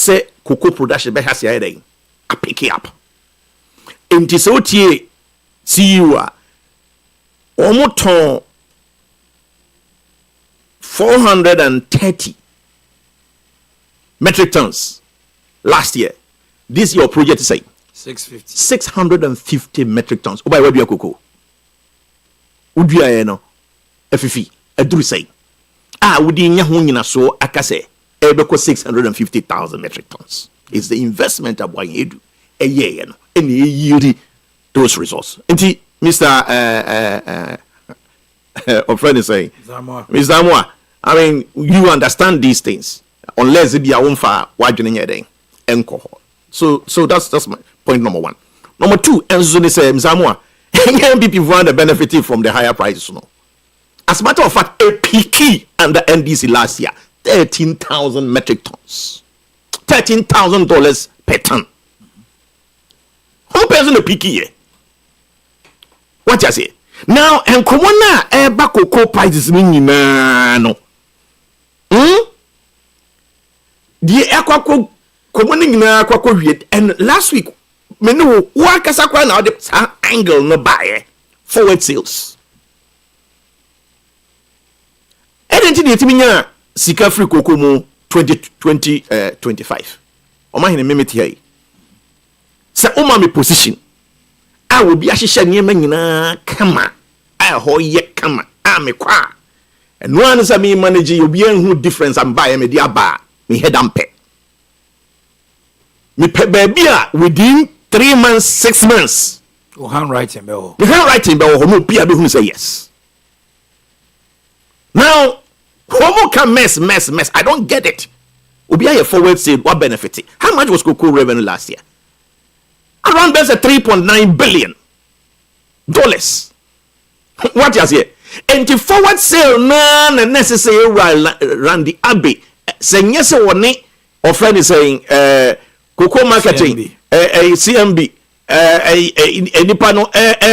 say cocoa production be has here then I pick it up enti so tie CEO a omoton 430 metric tons last year. This your project is saying 650 metric tons. Oba we do cocoa. Udua no afifi aduru say. Wudi nya ho nyina so aka say e be ko 650,000 metric tons. It's the investment of what you do. A year no and yiri those resources. Enti Mr. Our friend is saying Mr. Amwa, I mean you understand these things unless it be a wonfa wadwene nyeden enko. So that's my point number 1. Number 2, enzo ni say Mr. Amwa, NPP want the benefit from the higher prices no. As a matter of fact, a peaky under NDC last year, 13,000 metric tons. $13,000 per ton. How person a peaky here? What you say? Now, and Komona eba cocoa prices mean no. The aqua commoning na aqua and last week, menu wakasa kwa now the angle no buy forward sales. Identity etiminya sika free cocoa mu 2025. Omanhene memeti here. Sa oma me position. I will be ahihye niema nyina kama. I ho ye kama. Me kwa. And one is me manage you be who difference and buy me dia ba. Me head ampe. Me pe baby within 3 months, 6 months. Oh, handwriting be o. The handwriting be o no pia be who say yes. Now, homo can mess. I don't get it. Obi a forward sale, what benefit? How much was cocoa revenue last year? Around there's a $3.9 billion. What you say? And the forward sale na necessary Randy Abbey. Saying yes or no, or friend is saying cocoa marketing, CMB, nipa no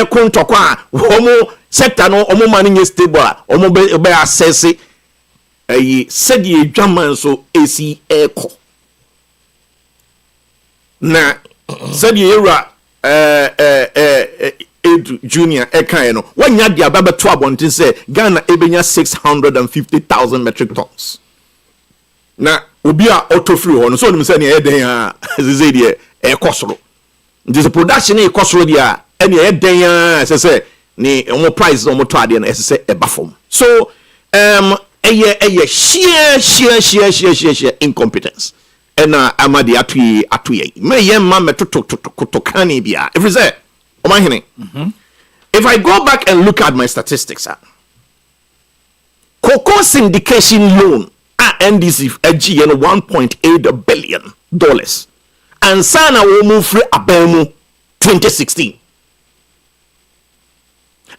kontokwa homo sector no omo money stable omo be assess said ye German so AC echo na said ye era junior ekano when ya dia baba to abontin say Ghana ebenya 650,000 metric tons na obi a auto free ho no so nim say na eden a zeze de ekosoro this production e kosoro dia ene eden a say ni omo price omo to ade na say e bafom so sheer incompetence and amadi atuye me yemma metoto kani bia if is there Omanhene if I go back and look at my statistics cocoa syndication loan NDC AG $1.8 billion and sana wo move free abemu 2016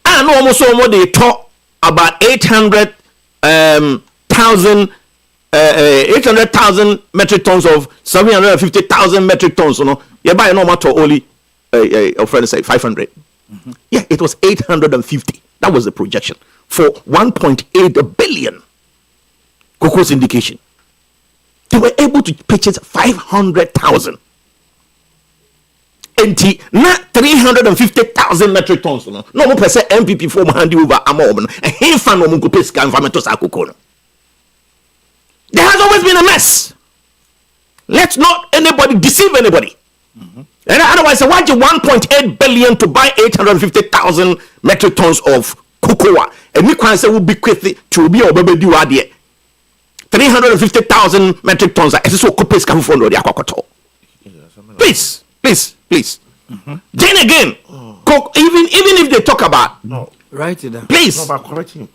and almost more they talk about 800,000 metric tons of 750,000 metric tons. You know, you buy no matter only a friend say 500. Yeah, it was 850. That was the projection for 1.8 billion cocoa syndication. They were able to purchase 500,000. And not 350,000 metric tons. No more per se MPP form handy over amom. And he found no more scan for cocoa. There has always been a mess. Let's not anybody deceive anybody. And otherwise, why do 1.8 billion to buy 850,000 metric tons of cocoa? And we can say we'll be quickly to be over baby 350,000 metric tons. So please. Then again, even if they talk about write it down. Please. No, but correcting.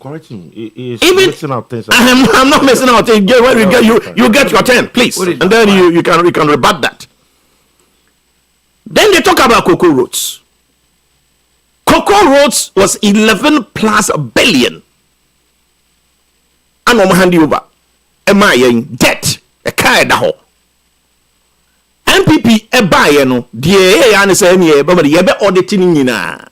Even messing out things. I'm not messing out things. You get your turn, please, and then you can rebut that. Then they talk about cocoa roads. Cocoa roads was 11 plus billion. And I'm handing over. Am I in debt? A car da MPP e buy no. The say any but the auditing nyina.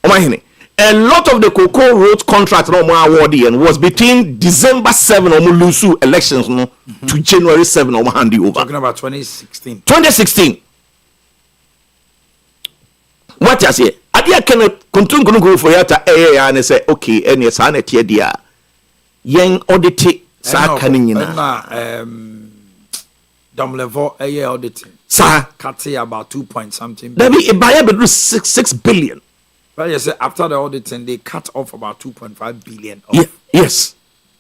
Omanhene a lot of the cocoa road contract no more awarded and was between December 7 or Mulusu elections no to January 7 or hand over. Talking about 2016. 2016. What you say? Adia can continue for yata and say okay and yes ane tie dia yen audit sa kanina dom level auditing sa cut about 2 point something. There be a buyer be 6 billion. But you say after the auditing they cut off about 2.5 billion. Yes.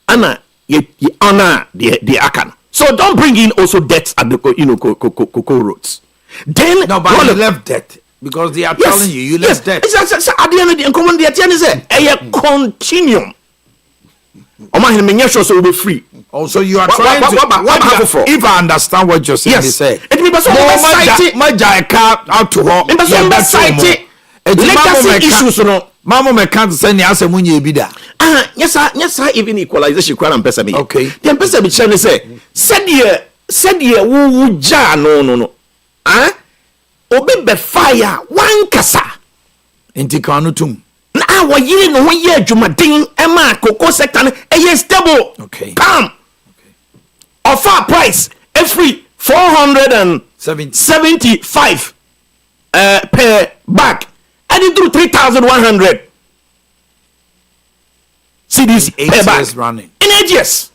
Anna you honor the akan. So don't bring in also debts at the cocoa roads. Then no, but you left debt. Because they are telling you left debt. Yes, at the end of the common the say a continuum. Omanhene menya sure so will be free. Also you are trying to if I understand what you're saying, yes. Say it be so my car out to her. Legacy issues no. Mama me can't say ni ase munye bi da. Yes sir even equalization kwara mpesa me. Okay. The mpesa be chane said ye wo ja no. Obi be fire one kasa enti kanu tum na wo yiri no ho ye adwumaden e ma cocoa sector no e stable. Okay. Come. Offer price every 475 per bag and it do 3,100 cedis per bag running in 8 years.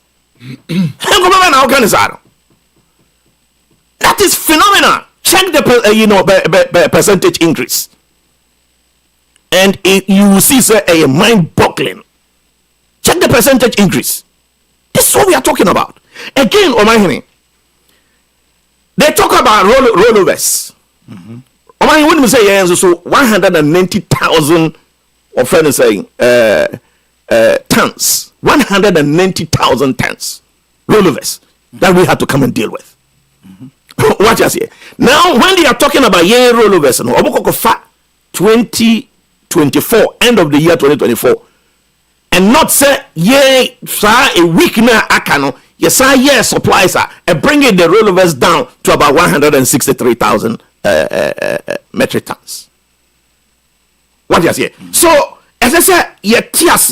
That is phenomenal. Check the percentage increase, and you will see a mind-boggling. Check the percentage increase. This is what we are talking about. Again, Omanhene, they talk about rollovers. Omanhene, when we say yes, so 190,000 of friends saying tons, 190,000 tons rollovers that we had to come and deal with. What you say? Now, when they are talking about year rollovers, no, 2024, end of the year 2024, and not say ye a week na akano, yes, year supplies are and bringing the rollovers down to about 163,000 metric tons. What you say? So, as I said, yes,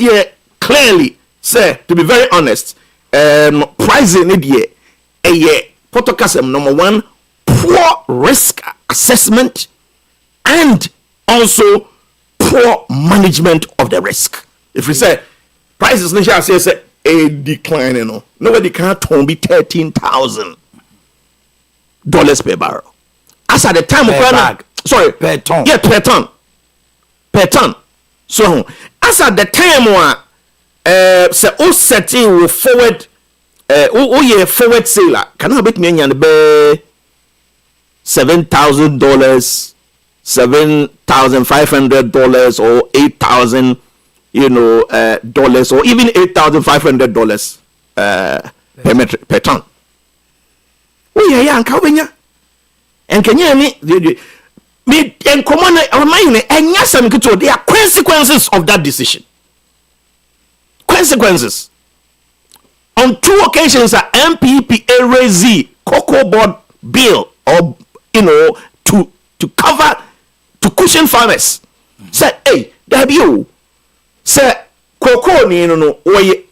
clearly, say to be very honest, pricing it a year. Protocasm number 1, poor risk assessment and also poor management of the risk. If we say prices nation say a decline, nobody can be $13,000 per barrel. As at the time of per ton. Yeah, per ton. So as at the time say setting will forward forward sailor can I bet me be $7,000, $7,500 or $8,000 dollars or even $8,500 per ton. Oh yeah, and Kawenya and Kenya me and common Omanhene and yes, there are consequences of that decision. Consequences. On 2 occasions, MPPA raised cocoa board bill or to cover to cushion farmers. Say, hey, there be you. Say, cocoa ni oye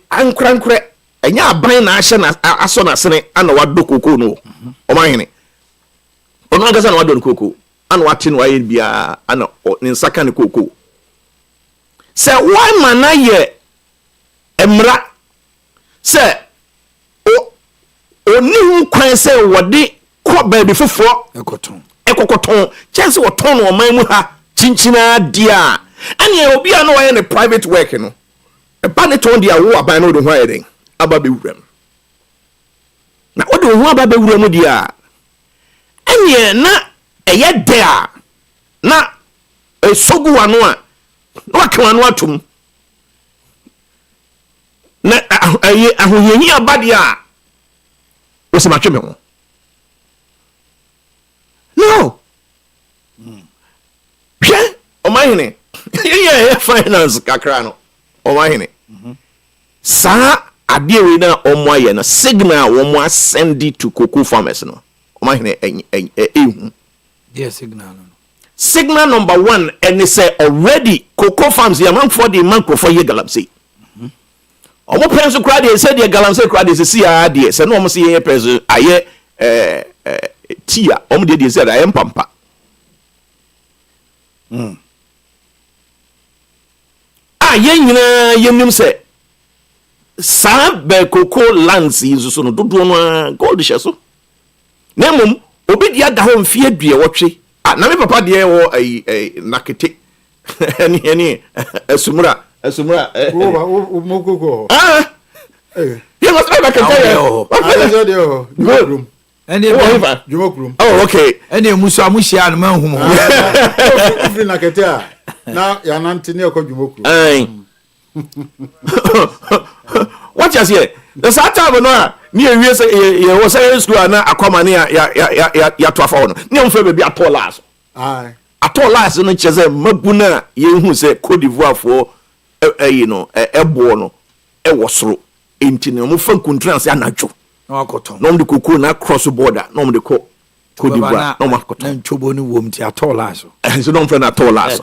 ankre and ya brain action as soon as and what do cocoa no. Omanhene. Onagasan what do cocoa and watching why it be and in second cocoa. Say, why man ye emra say oni hu kwan say wode ko baabi foforo ekokoton chance wo ton no man mu ha chinchina dia ane obi a no why ne private work no e ba ne ton dia wo aban no de ho ayeden aba be wuram na wo de ho aba be wuram dia ane na eye dia na sogu wano a wa kan wano atum na ahoheni abade a wose matwe me ho no hwe Omanhene yeah finance kakra no Omanhene sa ade we na omo aye na signal wo mo send to cocoa farmers no Omanhene ehu yes signal no signal number 1 and they say already cocoa farms here man for the man for ye galamsey omo penso kra dey say the galamsey kra dey see ah dey say no omo say ye penso aye tia omo dey say aye mpampa ye nyina yenim say sa be cocoa lands yi so no dodo no gold hye so na mum obi dia da ho mfie due wotwe na me papa de wo nakete ani asumura mokoko you must have a Jumokurum. And Jumokurum. Oh, okay. And you musa mushia and man whom nakete na ya nantini ko Jumokurum. What you say? The Saturday no near we say you was saying school na akoma ne ya to afa no. Ne mfa be bi atolas. Aye. Atolas no cheze mabuna ye hu say Cote d'Ivoire for you know ebo no e wosoro enti ne mo fa contrans ya najo. No akoton. No de kokoo na cross border no de ko Cote d'Ivoire no makoton. Na nchobo ni wom ti atolas. So don't friend atolas.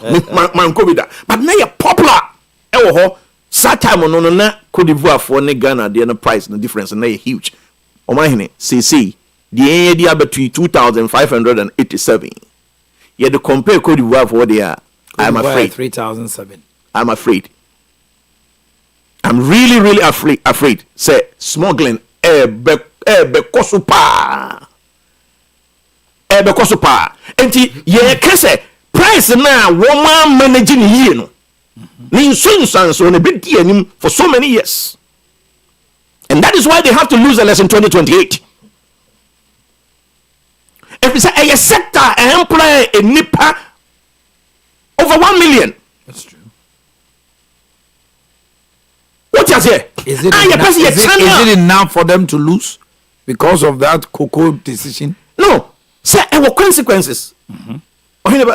Man ko bi da. But na ye popular e wo ho. Satime no na Cote d'Ivoire for ne Ghana the price the difference na huge. Omanhene CC the area between 2587. You to compare Cote d'Ivoire for there. I'm afraid 3007. I'm afraid. I'm really afraid. Say smuggling be koso pa. Be koso pa. Enti ye kese price na woman managing here no. So for so many years, and that is why they have to lose the lesson 2028. If it's a sector, an employer, a nipa over 1 million. That's true. What you say? Is it enough for them to lose because of that cocoa decision? No, sir, there were consequences. Yes,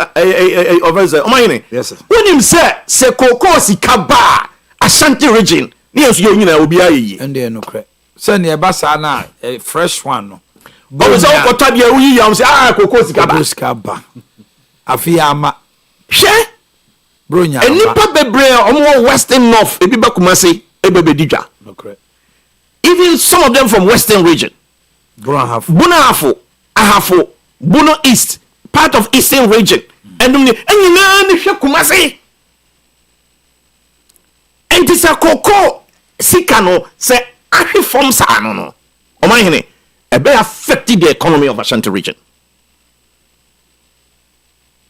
sir. When him say cocoa sikaba Ashanti region, yes, you will be a and they no credit. Send your basana a fresh one. No. But it's all Tabia, we say, cocoa sikaba. Afiama. Share Brunya. And Nipa Bebre, or Western North, a Biba Kumasi, a Bebedija. No credit. Even some of them from Western region. Bunahafo, Ahafo, Buno East. Part of Eastern region, and you know, Kumasi. And this a cocoa sikano say ahi from Sano no. Omanhene, a be affected the economy of Ashanti region.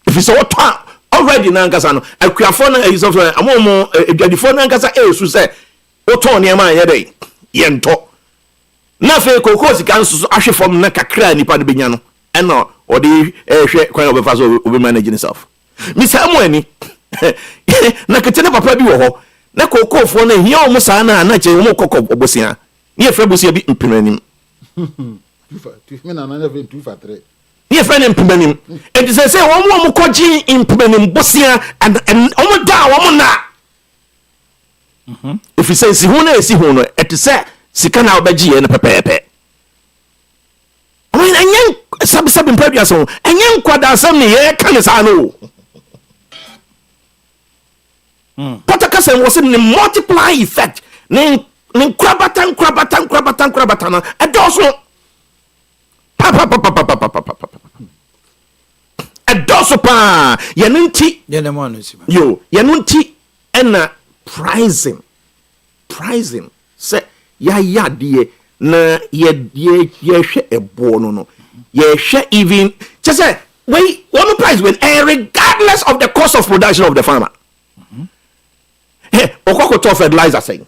If it's all time already Nankasano, a Kuafona is of a momo, a Gadifona Nankasa else say, Otoni Yama Yade, Yento. Nafe cocoa sikansu ahi from Nakakra Nipa de Binyano, and no. Or the kind of a fast will manage himself. Miss Hamweni, Nakatana Papa be ho, Nako call for a young Musana and Nature Moko of Bosia, near Fabusia be implementing. Near friend implementing. And as I say, one more Koji implementing Bosia and Omada Womana. If he says Sihuna, at the set, Sikana Baji and a pepe. I mean, and young sub in previous and young quadra some year can as I know. Potakasan was in the multiply effect. Name Krabatan, and also a dosopa Yanunti Yanunti and pricing say ya dear. Na ye share a bono no ye share even just say wait one price when regardless of the cost of production of the farmer. Hey, okoko to fertilizer saying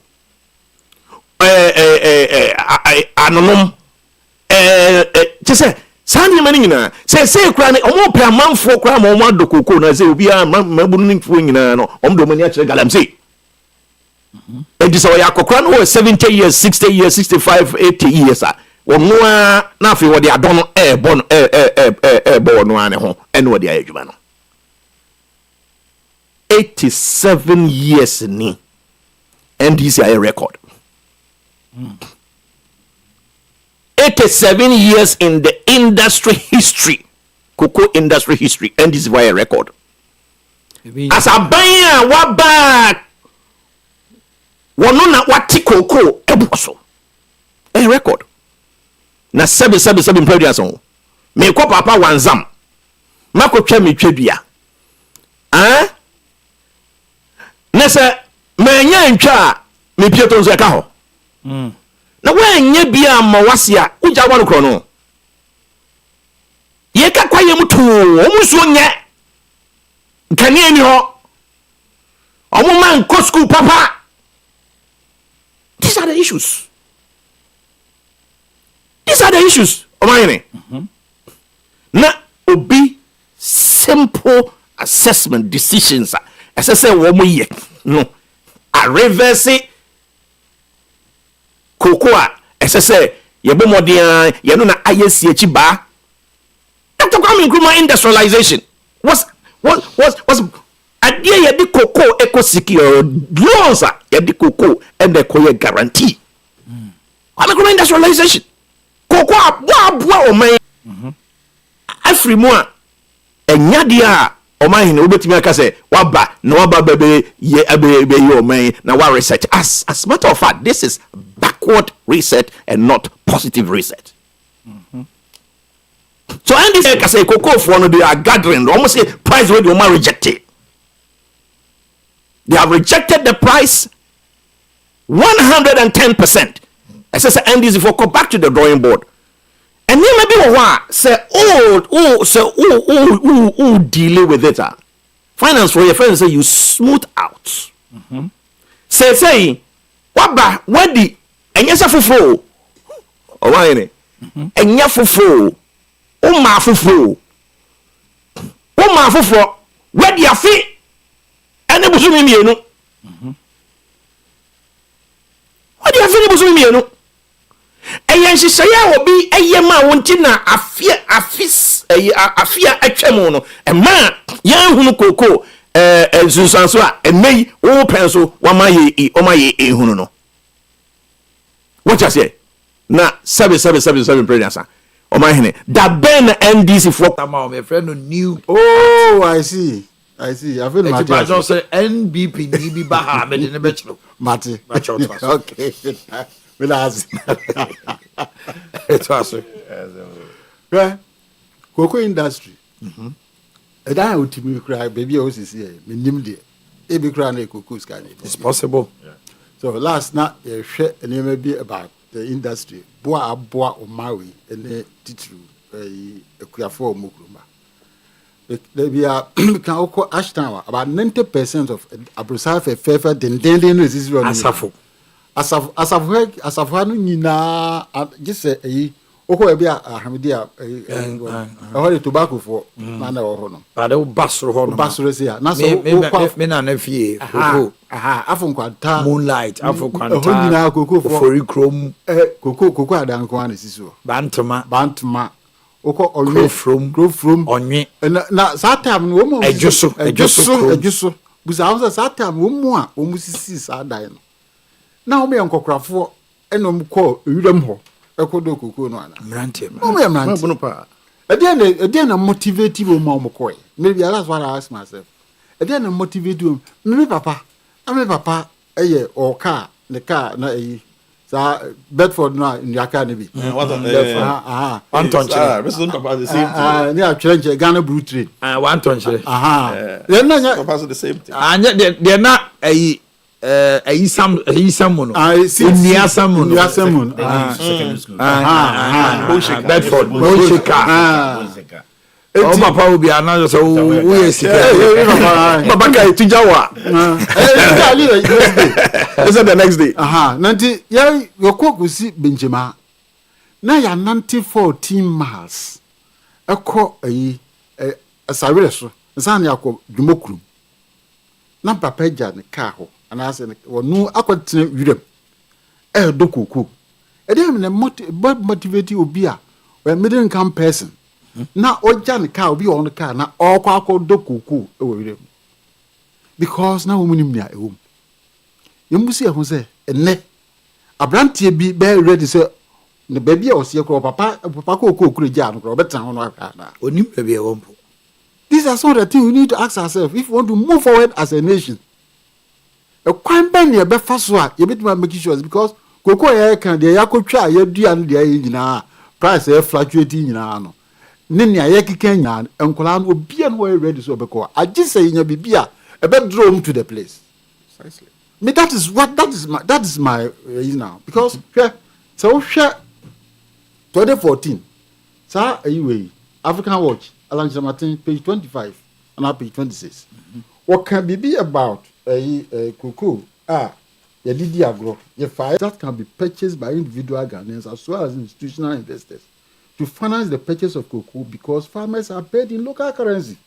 anonom just say sani mani na say kra na omo pe amanfo kra ma omo adokoko na say obi a mabunu nfo nyina no omdo mani a kire galamsey. And this way, I 70 years, 60 years, 65, 80 years. Or no, nothing what they are done, born, born one home, and what they are human. 87 years in me, and this is a record. 87 years in the industry history. cocoa industry history and this via record. As a buyer, what back? One na wati cocoa eboso. A record. Na 777 previous on. Me ko papa wanzam. Mako twa me twabia. Na se me nya ntwa me pieto nso ka ho. Na wanya bia ma wase a uja wa no no. Ye ka kwaye mutu omuso nye. Nkane ni ho. Omo man ko school papa. These are the issues. These are the issues. Omanhene. Na obi simple assessment decisions. As I say, woman no. A reverse cocoa. As I say, yebo modia yano na ISCH ba. Dr. Kwame Nkrumah industrialization was idea yedi cocoa eco secure loans yedi cocoa and the cocoa guarantee. Kwame Nkrumah industrialization. Cocoa boa o man. Every more enya dia Omanhene obetimi aka say waba na waba bebe ye abebe ye oman na wa research as a matter of fact this is backward research and not positive research. So and this aka say cocoa for no they are gathering almost say price wey they rejected. They have rejected the price 110%. I say and this for go back to the drawing board. And then maybe one say delay with it. Finance for your friends say you smooth out. Say waba wadi enyesa fufo. Omanhene. Enya fufo. O ma fufo. Wadi afi. Ene busu mi mienu. Wadi afi ni busu mi mienu. Eyan shisaya obi eyema wontina afia atwam no ema yan hunu koko ensunsanso a enei wo penso wama ye ehunu no what you say na 777 presidents Omanhene da ben NDC for my friend new I see I feel Mate I just say NBP ni bi ba ha me ne bechlo Mate okay Relax. It's awesome. Right? Cocoa industry. And I would cry, baby, I was here. Minimum every crown a cocoa scan. It's possible. Yeah. So last night, a share and it may be about the industry. Boa or Maui and the teacher a queer for Mukruma. There be a Kaoko Ashtown, about 90% of Abrusaf a favor than daily resist Asafo. Asafo no nyina just say oko e bia ahmedia e tobacco for na na ho no ba de basro ho no basro sia na so me na na fie koko afo nkwanta moonlight afo kwanta ho nyina koko for krom koko adan ko an sisi ho bantama oko onwe from onwe na sa time no mo ejuso buza ho sa time wo mu a wo mu sisi sa dan no na o me nkokrafo enom ko ewuram ho ekodo koko no ana mrante o me mrante no pa again na motivative o ma o mko maybe that's what I ask myself again na motivative me papa eye o car ne car na sa Bedford na nyaka ne bi Anton Chere Mr. Papa the same thing ne atwere Ghana Blue Trade Anton Chere then na Papa the same thing they na Isam mono. Niasa mono. Bedford. Bolsheka. Oh, Papa will be another so we is Papa kai tujawa. Is it the next day? Nanti ya yoko si Benjima. Na ya 14 miles. Eko asawire so. Nsan ya ko dwumokuru. Na papa ja ne car ho. And I said, well, no, I could tell you, do cuckoo. And then motivate you be a middle income person. Now, all Jan car will be on the car, now all quack do cuckoo over them. Because now women near home. You must see who say, and ne a brandy be very ready, sir. the baby or see papa cocoa could jam or better on Onim baby a wompo. These are some of the things we need to ask ourselves if we want to move forward as a nation. A quite many a befaswa, you bit my making sure because cocoa air can the yako try your dear and the in price air fluctuating in ano. Nini ayeki Kenya and Kolan will be and way ready so because I just say in your bibia a bedroom to the place. Precisely. Me that is my now because so 2014 sir anyway African Watch Alan Martin page 25 and now page 26. What can be about a cocoa your Didi agro your fire that can be purchased by individual Ghanaians as well as institutional investors to finance the purchase of cocoa because farmers are paid in local currency.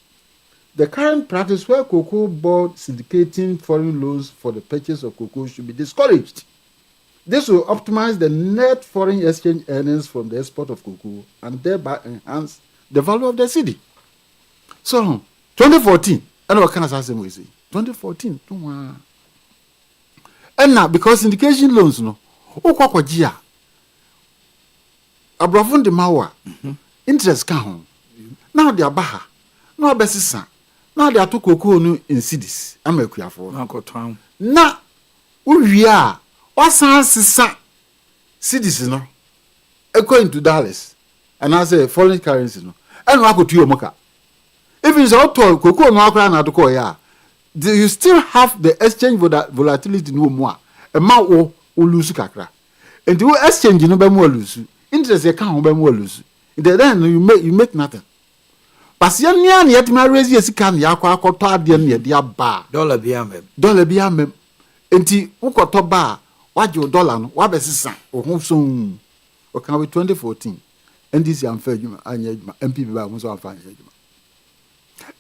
The current practice where cocoa board syndicating foreign loans for the purchase of cocoa should be discouraged. This will optimize the net foreign exchange earnings from the export of cocoa and thereby enhance the value of the city. So, 2014, and what can I say? 2014, and now because syndication loans, no, Okwakwagia, Abrafun de Mawa, interest can now they are baha, no besisa. Now they are two cocoa in cities. I'm a queer for Uncle Tom. Now, Owia, what sounds cities, no? According to Dallas, and I say foreign currency, no? And I go to your mocha. If it's all told, cocoa no crown at the core, do you still have the exchange volatility no more? A ma will lose kakra. And the exchange no be more lose. Interest account be more lose. Then you make nothing. Pasia nia na yet ma raise yesika na yakwa akoto ade na ye dia ba dollar bi amem enti ukoto ba waje dollar no wa besisa ohun so o kan we 2014 ndc amfa adwuma anya adwuma MPP ba mo so amfa anya adwuma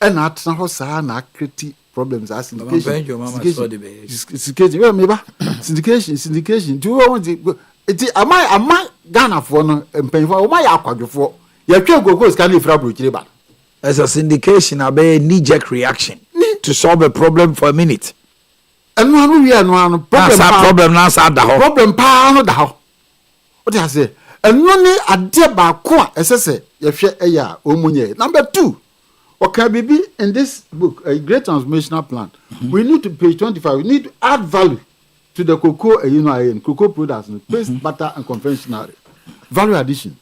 e na atna ho saa na create problems as syndication me ba syndication do we want enti ama Ghana for no mpanfo o ma ya akwadwefo ya twa gogo ska na ifra brochire ba. As a syndication, a knee-jerk reaction to solve a problem for a minute. And one problem now, problem pa da ho. What I say? And no ni ade ba ko esese ye hwe eya omunye. Number 2. What can be in this book, a great transformational plan. We need to page 25. We need to add value to the cocoa, cocoa products, paste, butter, and conventional value addition.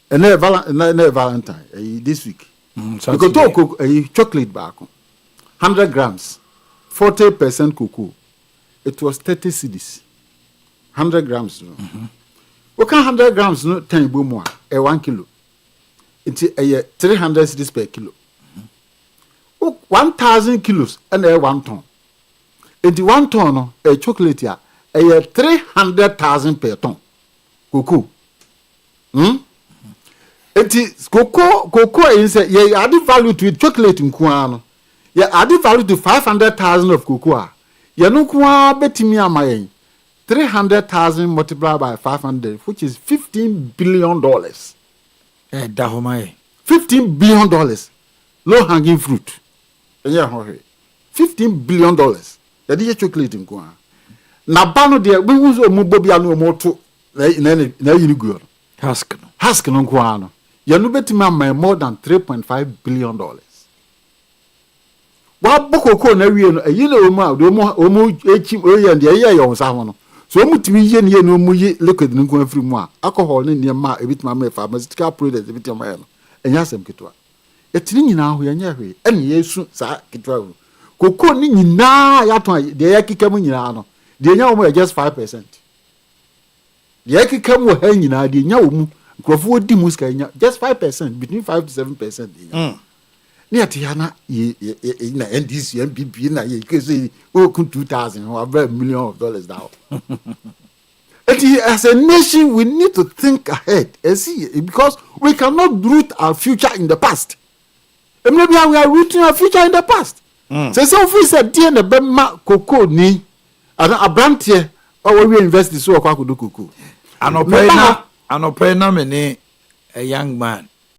And then Valentine this week. Because chocolate back 100 grams 40% cocoa it was 30 cedis 100 grams no what can 100 grams no 10 bomo 1 kilo it's 300 cedis per kilo 1000 kilos and 1 ton it's 1 ton no a chocolate ya 300,000 per ton cocoa Eti cocoa is ye add value to it chocolate in kuano. Ye add value to 500,000 of cocoa. Ye no kwa betimi amayen. 300,000 multiplied by 500, which is $15 billion. $15 billion. Low hanging fruit. $15 billion. Ye di chocolate in kuano. Na bano de we use o mobobia no moto na yini Husk no kuano. You know better more than $3.5 billion. What boko na we no you know omo echim oye and ye ye on sa ho no. So mutimi ye ne no mu ye liquid no ko afiri mu a alcohol ne ne ma e bitima ma pharmaceutical products e bitima ya no. Enya asem ketwa. Etini nyina ho ye nya hwe ene yesu sa ketwa ho. Koko ni nyina ya ton de ya kikam nyina no. De nya wo just 5%. De ya kikam wo ha nyina de nya wo mu Grofo di muska just 5%, between 5 to 7%. Near Tiana, na NDC, MPP, na ye say, oh, 2,000 or $1 million now. As a nation, we need to think ahead and see because we cannot root our future in the past. And maybe we are rooting our future in the past. So if we said, dear, the Bema cocoa ni, and a brand here, or we invest in so could do cocoa. And opera na me a young man